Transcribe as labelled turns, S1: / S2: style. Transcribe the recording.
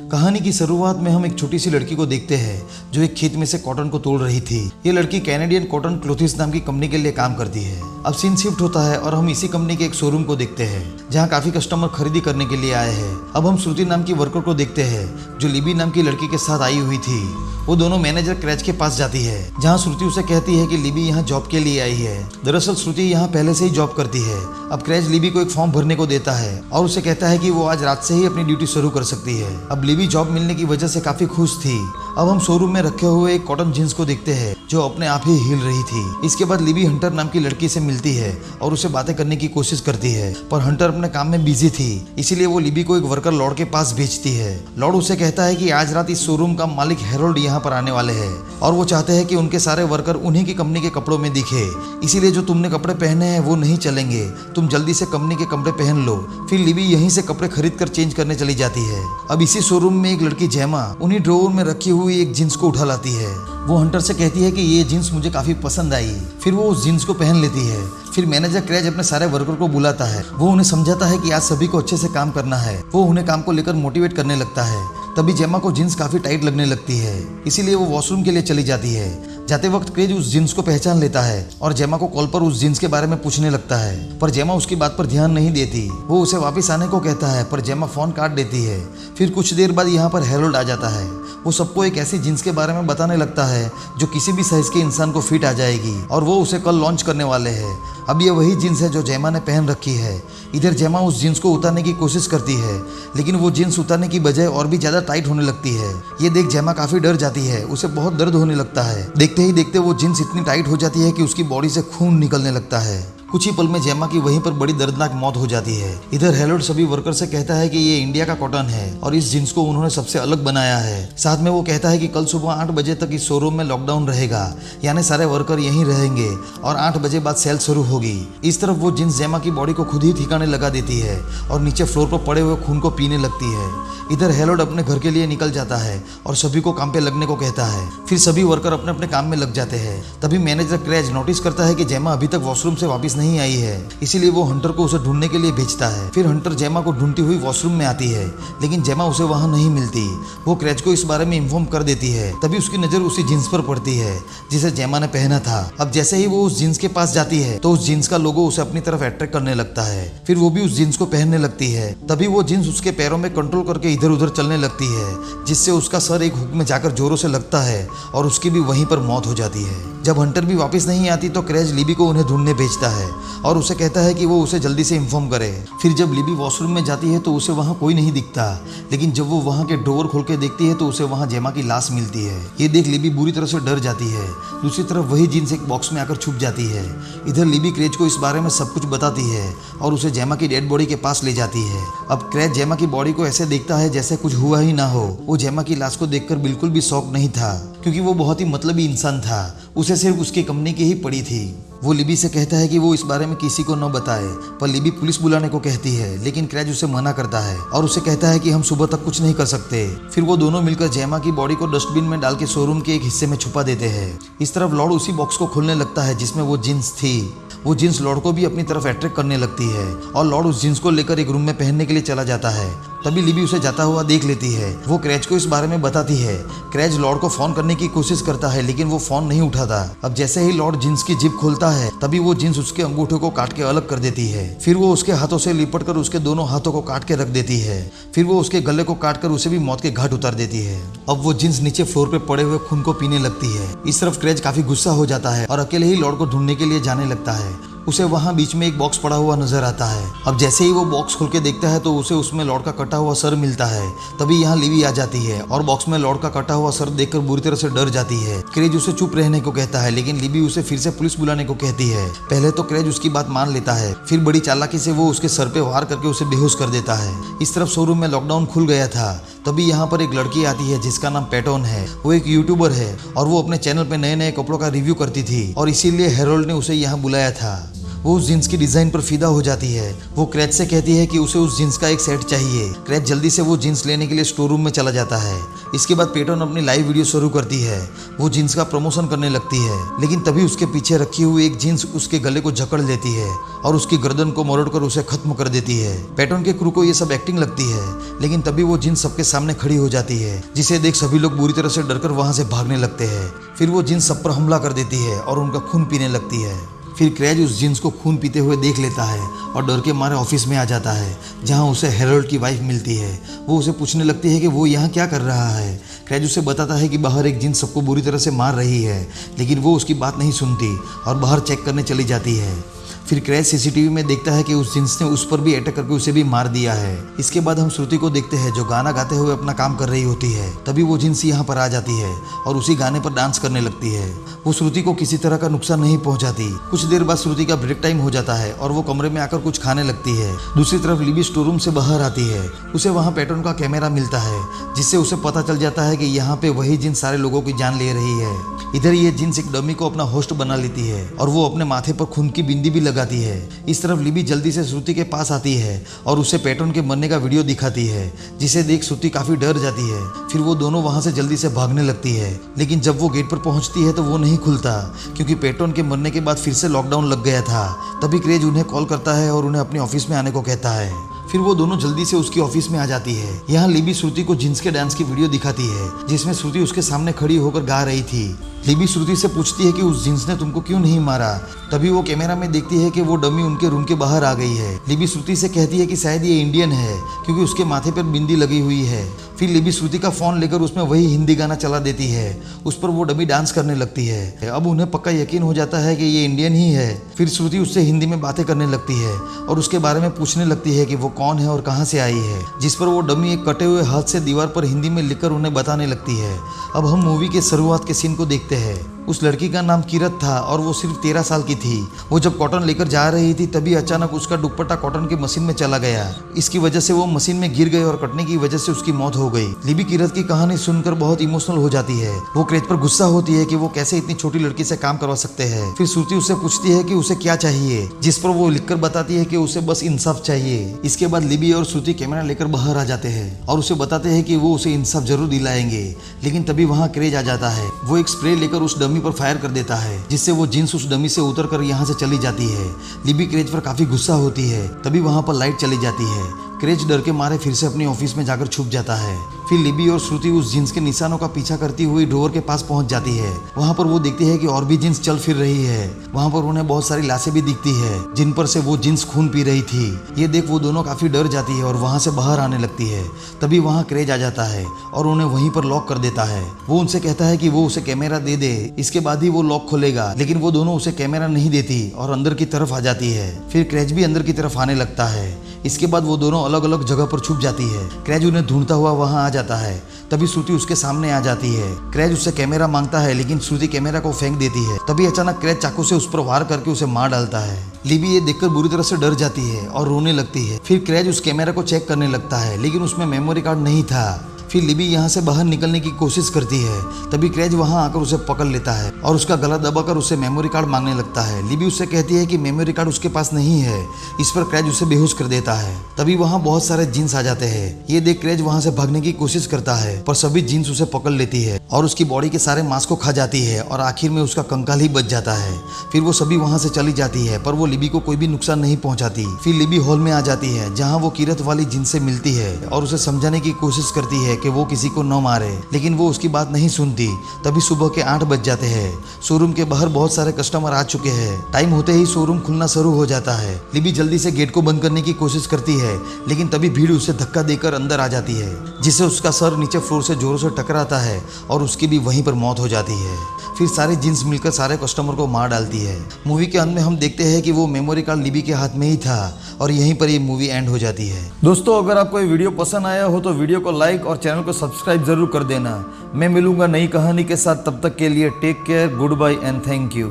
S1: कहानी की शुरुआत में हम एक छोटी सी लड़की को देखते हैं जो एक खेत में से कॉटन को तोड़ रही थी। ये लड़की कैनेडियन कॉटन क्लोथिस नाम की कंपनी के लिए काम करती है। अब सीन शिफ्ट होता है और हम इसी कंपनी के एक शोरूम को देखते हैं जहाँ काफी कस्टमर खरीदी करने के लिए आए हैं। अब हम श्रुति नाम की वर्कर को देखते हैं जो लिबी नाम की लड़की के साथ आई हुई थी। वो दोनों मैनेजर क्रैच के पास जाती है जहाँ श्रुति उसे कहती है कि लिबी यहाँ जॉब के लिए आई है। दरअसल श्रुति यहाँ पहले से ही जॉब करती है। अब क्रैच लिबी को एक फॉर्म भरने को देता है और उसे कहता है कि वो आज रात से ही अपनी ड्यूटी शुरू कर सकती है। अब लिबी जॉब मिलने की वजह से काफी खुश थी। अब हम शोरूम में रखे हुए एक कॉटन जींस को देखते हैं जो अपने आप ही हिल रही थी। इसके बाद लिबी हंटर नाम की लड़की से मिलती है और उसे बातें करने की कोशिश करती है, पर हंटर अपने काम में बिजी थी, इसीलिए वो लिबी को एक वर्कर लॉर्ड के पास भेजती है। लॉर्ड उसे कहता है कि आज रात इस शोरूम का मालिक हेरोल्ड यहाँ पर आने वाले हैं और वो चाहते हैं कि उनके सारे वर्कर उन्हीं की कंपनी के कपड़ों में दिखे, इसीलिए जो तुमने कपड़े पहने हैं वो नहीं चलेंगे, तुम जल्दी से कंपनी के कपड़े पहन लो। फिर लिबी यहीं से कपड़े खरीद कर चेंज करने चली जाती है। अब इसी शोरूम में एक लड़की जेमा उन्हीं ड्रॉवर में रखी हुई एक जींस को उठा लाती है। वो हंटर से कहती है कि ये जींस मुझे काफी पसंद आई। फिर वो उस जींस को पहन लेती है। फिर मैनेजर क्रैच अपने सारे वर्कर को बुलाता है। वो उन्हें समझाता है कि आज सभी को अच्छे से काम करना है। वो उन्हें काम को लेकर मोटिवेट करने लगता है। तभी जेमा को जींस काफी टाइट लगने लगती है, इसीलिए वो वॉशरूम के लिए चली जाती है। जाते वक्त क्रेज उस जींस को पहचान लेता है और जेमा को कॉल पर उस जींस के बारे में पूछने लगता है, पर जेमा उसकी बात पर ध्यान नहीं देती। वो उसे वापस आने को कहता है, पर जेमा फोन काट देती है। फिर कुछ देर बाद यहाँ पर हेरोल्ड आ जाता है। वो सबको एक ऐसी जींस के बारे में बताने लगता है जो किसी भी साइज के इंसान को फिट आ जाएगी और वो उसे कल लॉन्च करने वाले हैं। अब ये वही जींस है जो जेमा ने पहन रखी है। इधर जेमा उस जींस को उतारने की कोशिश करती है, लेकिन वो जींस उतारने की बजाय और भी ज्यादा टाइट होने लगती है। ये देख जेमा काफी डर जाती है, उसे बहुत दर्द होने लगता है। देखते ही देखते वो जींस इतनी टाइट हो जाती है कि उसकी बॉडी से खून निकलने लगता है। कुछ ही पल में जेमा की वहीं पर बड़ी दर्दनाक मौत हो जाती है। इधर हेरोल्ड सभी वर्कर से कहता है कि ये इंडिया का कॉटन है और इस जींस को उन्होंने सबसे अलग बनाया है। साथ में वो कहता है कि कल सुबह 8 बजे तक इस शोरूम में लॉकडाउन रहेगा, यानी सारे वर्कर यहीं रहेंगे और 8 बजे बाद सेल शुरू होगी। इस तरफ वो जींस जेमा की बॉडी को खुद ही ठिकाने लगा देती है और नीचे फ्लोर पर पड़े हुए खून को पीने लगती है। इधर हेरोल्ड अपने घर के लिए निकल जाता है और सभी को काम पे लगने को कहता है। फिर सभी वर्कर अपने अपने काम में लग जाते हैं। तभी मैनेजर क्रैच नोटिस करता है कि जेमा अभी तक वॉशरूम से वापस नहीं आई है, इसीलिए वो हंटर को उसे ढूंढने के लिए भेजता है। फिर हंटर जेमा को ढूंढती हुई वॉशरूम में आती है, लेकिन जेमा उसे वहां नहीं मिलती। वो क्रैच को इस बारे में इन्फॉर्म कर देती है। तभी उसकी नजर उसी जींस पर पड़ती है जिसे जेमा ने पहना था। अब जैसे ही वो उस जींस के पास जाती है तो उस जींस का लोगो उसे अपनी तरफ अट्रैक्ट करने लगता है। फिर वो भी उस जींस को पहनने लगती है। तभी वो जींस उसके पैरों में कंट्रोल करके इधर उधर चलने लगती है, जिससे उसका सर एक हुक में जाकर जोरों से लगता है और उसकी भी वहीं पर मौत हो जाती है। जब हंटर भी वापस नहीं आती तो क्रैच लिबी को उन्हें ढूंढने भेजता है और उसे कहता है कि वो उसे जल्दी से इन्फॉर्म करे। फिर जब लिबी वॉशरूम में जाती है तो उसे वहाँ कोई नहीं दिखता, लेकिन जब वो वहाँ के ड्रॉवर खोल के देखती है तो उसे वहाँ जेमा की लाश मिलती है। ये देख लिबी बुरी तरह से डर जाती है। दूसरी तरफ वही जींस एक बॉक्स में आकर छुप जाती है। इधर लिबी क्रैच को इस बारे में सब कुछ बताती है और उसे जेमा की डेड बॉडी के पास ले जाती है। अब क्रैच जेमा की बॉडी को ऐसे देखता है जैसे कुछ हुआ ही ना हो। वो जेमा की लाश को देखकर बिल्कुल भी शॉक नहीं था, क्योंकि वो बहुत ही मतलबी इंसान था। उसे सिर्फ उसकी कंपनी की ही पड़ी थी। वो लिबी से कहता है कि वो इस बारे में किसी को न बताए, पर लिबी पुलिस बुलाने को कहती है, लेकिन क्रैच उसे मना करता है और उसे कहता है कि हम सुबह तक कुछ नहीं कर सकते। फिर वो दोनों मिलकर जेमा की बॉडी को डस्टबिन में डाल के शोरूम के एक हिस्से में छुपा देते हैं। इस तरफ लॉर्ड उसी बॉक्स को खोलने लगता है जिसमें वो जींस थी। वो जींस लॉर्ड को भी अपनी तरफ अट्रैक्ट करने लगती है और लॉर्ड उस जींस को लेकर एक रूम में पहनने के लिए चला जाता है। तभी लिबी उसे जाता हुआ देख लेती है। वो क्रैच को इस बारे में बताती है। क्रैच लॉर्ड को फोन करने की कोशिश करता है, लेकिन वो फोन नहीं उठाता। अब जैसे ही लॉर्ड जींस की जिप खोलता है तभी वो जींस उसके अंगूठे को काट के अलग कर देती है। फिर वो उसके हाथों से लिपट कर उसके दोनों हाथों को काट के रख देती है। फिर वो उसके गले को काट कर उसे भी मौत के घाट उतार देती है। अब वो जींस नीचे फ्लोर पे पड़े हुए खून को पीने लगती है। इस तरफ क्रैच काफी गुस्सा हो जाता है और अकेले ही लॉर्ड को ढूंढने के लिए जाने लगता है। उसे वहाँ बीच में एक बॉक्स पड़ा हुआ नजर आता है। अब जैसे ही वो बॉक्स खोल के देखता है तो उसे उसमें लॉर्ड का कटा हुआ सर मिलता है। तभी यहाँ लिबी आ जाती है और बॉक्स में लॉर्ड का कटा हुआ सर देखकर बुरी तरह से डर जाती है। क्रेज उसे चुप रहने को कहता है, लेकिन लिबी उसे फिर से पुलिस बुलाने को कहती है। पहले तो क्रेज उसकी बात मान लेता है, फिर बड़ी चालाकी से वो उसके सर पे वार करके उसे बेहोश कर देता है। इस तरफ शोरूम में लॉकडाउन खुल गया था। तभी यहाँ पर एक लड़की आती है जिसका नाम पैटोन है। वो एक यूट्यूबर है और वो अपने चैनल पे नए नए कपड़ों का रिव्यू करती थी और इसीलिए हेरोल्ड ने उसे यहाँ बुलाया था। वो उस जींस की डिजाइन पर फिदा हो जाती है। वो क्रेज से कहती है कि उसे उस जींस का एक सेट चाहिए। क्रेज जल्दी से वो जींस लेने के लिए स्टोर रूम में चला जाता है। इसके बाद पेटन अपनी लाइव वीडियो शुरू करती है। वो जींस का प्रमोशन करने लगती है, लेकिन तभी उसके पीछे रखी हुई एक जींस उसके गले को जकड़ लेती है और उसकी गर्दन को मरोड़कर उसे खत्म कर देती है। पेटन के क्रू को ये सब एक्टिंग लगती है, लेकिन तभी वो जींस सबके सामने खड़ी हो जाती है, जिसे देख सभी लोग बुरी तरह से डरकर वहां से भागने लगते हैं। फिर वो जींस सब पर हमला कर देती है और उनका खून पीने लगती है। फिर क्रेज उस जींस को खून पीते हुए देख लेता है और डर के मारे ऑफिस में आ जाता है, जहां उसे हेरोल्ड की वाइफ मिलती है। वो उसे पूछने लगती है कि वो यहाँ क्या कर रहा है। क्रेज उसे बताता है कि बाहर एक जींस सबको बुरी तरह से मार रही है, लेकिन वो उसकी बात नहीं सुनती और बाहर चेक करने चली जाती है। फिर क्रेज सीसीटीवी में देखता है कि उस जींस ने उस पर भी अटैक करके उसे भी मार दिया है। इसके बाद हम श्रुति को देखते हैं, जो गाना गाते हुए अपना काम कर रही होती है। तभी वो जींस यहाँ पर आ जाती है और उसी गाने पर डांस करने लगती है। वो श्रुति को किसी तरह का नुकसान नहीं पहुंचाती। कुछ देर बाद श्रुति का ब्रेक टाइम हो जाता है और वो कमरे में आकर कुछ खाने लगती है। दूसरी तरफ लिबी स्टोर रूम से बाहर आती है। उसे वहाँ पेटर्न का कैमरा मिलता है, जिससे उसे पता चल जाता है कि यहाँ पे वही जींस सारे लोगों की जान ले रही है। इधर ये जींस एक डमी को अपना होस्ट बना लेती है और वो अपने माथे पर खून की बिंदी भी लगाती है। इस तरफ लिबी जल्दी से श्रुति के पास आती है और उसे पेटर्न के मरने का वीडियो दिखाती है, जिसे देख श्रुति काफी डर जाती है। फिर वो दोनों वहां से जल्दी से भागने लगती है, लेकिन जब वो गेट पर पहुंचती है तो वो नहीं खुलता, क्योंकि पेटर्न के मरने के बाद फिर से लॉकडाउन लग गया था। तभी क्रेज उन्हें कॉल करता है और उन्हें अपने ऑफिस में आने को कहता है। फिर वो दोनों जल्दी से उसकी ऑफिस में आ जाती है। यहाँ लिबी श्रुति को जींस के डांस की वीडियो दिखाती है, जिसमें श्रुति उसके सामने खड़ी होकर गा रही थी। लिबी श्रुति से पूछती है कि उस जींस ने तुमको क्यों नहीं मारा। तभी वो कैमरा में देखती है कि वो डमी उनके रूम के बाहर आ गई है। लिबी श्रुति से कहती है कि शायद ये इंडियन है, क्योंकि उसके माथे पर बिंदी लगी हुई है। फिर लिबी श्रुति का फोन लेकर उसमें वही हिंदी गाना चला देती है। उस पर वो डमी डांस करने लगती है। अब उन्हें पक्का यकीन हो जाता है कि ये इंडियन ही है। फिर श्रुति उससे हिंदी में बातें करने लगती है और उसके बारे में पूछने लगती है कि वो कौन है और कहाँ से आई है, जिस पर वो डमी एक कटे हुए हाथ से दीवार पर हिंदी में लिखकर उन्हें बताने लगती है। अब हम मूवी के शुरुआत के सीन को देखते हैं। उस लड़की का नाम किरत था और वो सिर्फ 13 साल की थी। वो जब कॉटन लेकर जा रही थी, तभी अचानक उसका दुपट्टा कॉटन की मशीन में चला गया। इसकी वजह से वो मशीन में गिर गई और कटने की वजह से उसकी मौत हो गई। लिबी किरत की कहानी सुनकर बहुत इमोशनल हो जाती है। वो क्रेज पर गुस्सा होती है कि वो कैसे इतनी छोटी लड़की से काम करवा सकते हैं। फिर श्रुति उससे पूछती है कि उसे क्या चाहिए, जिस पर वो लिखकर बताती है कि उसे बस इंसाफ चाहिए। इसके बाद लिबी और श्रुति कैमरा लेकर बाहर आ जाते हैं और उसे बताते हैं कि वो उसे इंसाफ जरूर दिलाएंगे। लेकिन तभी वहाँ क्रेज आ जाता है। वो एक स्प्रे लेकर उस डमी पर फायर कर देता है, जिससे वो जींस उस डमी से उतरकर यहाँ से चली जाती है। लिबी क्रेज पर काफी गुस्सा होती है। तभी वहाँ पर लाइट चली जाती है। क्रेज डर के मारे फिर से अपनी ऑफिस में जाकर छुप जाता है। फिर लिबी और श्रुति उस जींस के निशानों का पीछा करती हुई ड्रोवर के पास पहुंच जाती है। वहां पर वो देखती है कि और भी जींस चल फिर रही है। वहां पर उन्हें बहुत सारी लाशें भी दिखती है, जिन पर से वो जींस खून पी रही थी। ये देख वो दोनों काफी डर जाती है और वहां से बाहर आने लगती है। तभी वहां क्रेज आ जाता है और उन्हें वहीं पर लॉक कर देता है। वो उनसे कहता है कि वो उसे कैमरा दे दे, इसके बाद ही वो लॉक खोलेगा। लेकिन वो दोनों उसे कैमरा नहीं देती और अंदर की तरफ आ जाती है। फिर क्रेज भी अंदर की तरफ आने लगता है। इसके बाद वो दोनों अलग अलग जगह पर छुप जाती है। क्रेज उन्हें ढूंढता हुआ वहां आ जाता है। तभी श्रुति उसके सामने आ जाती है। क्रेज उससे कैमरा मांगता है, लेकिन श्रुति कैमरा को फेंक देती है। तभी अचानक क्रेज चाकू से उस पर वार करके उसे मार डालता है। लिबी ये देखकर बुरी तरह से डर जाती है और रोने लगती है। फिर क्रेज उस कैमरा को चेक करने लगता है, लेकिन उसमें मेमोरी कार्ड नहीं था। फिर लिबी यहाँ से बाहर निकलने की कोशिश करती है। तभी क्रेज वहाँ आकर उसे पकड़ लेता है और उसका गला दबाकर उसे मेमोरी कार्ड मांगने लगता है। लिबी उससे कहती है कि मेमोरी कार्ड उसके पास नहीं है। इस पर क्रेज उसे बेहोश कर देता है। तभी वहाँ बहुत सारे जींस आ जाते हैं। ये देख क्रेज वहाँ से भागने की कोशिश करता है, पर सभी जींस उसे पकड़ लेती है और उसकी बॉडी के सारे मांस को खा जाती है और आखिर में उसका कंकाल ही बच जाता है। फिर वो सभी वहाँ से चली जाती है, पर वो लिबी को कोई भी नुकसान नहीं पहुँचाती। फिर लिबी हॉल में आ जाती है, जहाँ वो किरत वाली जींस से मिलती है और उसे समझाने की कोशिश करती है कि वो किसी को न मारे, लेकिन वो उसकी बात नहीं सुनती। तभी सुबह के 8 बज जाते हैं। शोरूम के बाहर बहुत सारे कस्टमर आ चुके हैं। टाइम होते ही शोरूम खुलना शुरू हो जाता है। लिबी जल्दी से गेट को बंद करने की कोशिश करती है, लेकिन तभी भीड़ उसे धक्का देकर अंदर आ जाती है, जिससे उसका सर नीचे फ्लोर से जोरों से टकराता है और उसकी भी वहीं पर मौत हो जाती है। फिर सारी जींस मिलकर सारे कस्टमर को मार डालती है। मूवी के अंत में हम देखते हैं कि वो मेमोरी कार्ड लिबी के हाथ में ही था और यहीं पर ये मूवी एंड हो जाती है। दोस्तों, अगर आपको ये वीडियो पसंद आया हो तो वीडियो को लाइक और चैनल को सब्सक्राइब जरूर कर देना। मैं मिलूंगा नई कहानी के साथ, तब तक के लिए take care, good bye and thank you.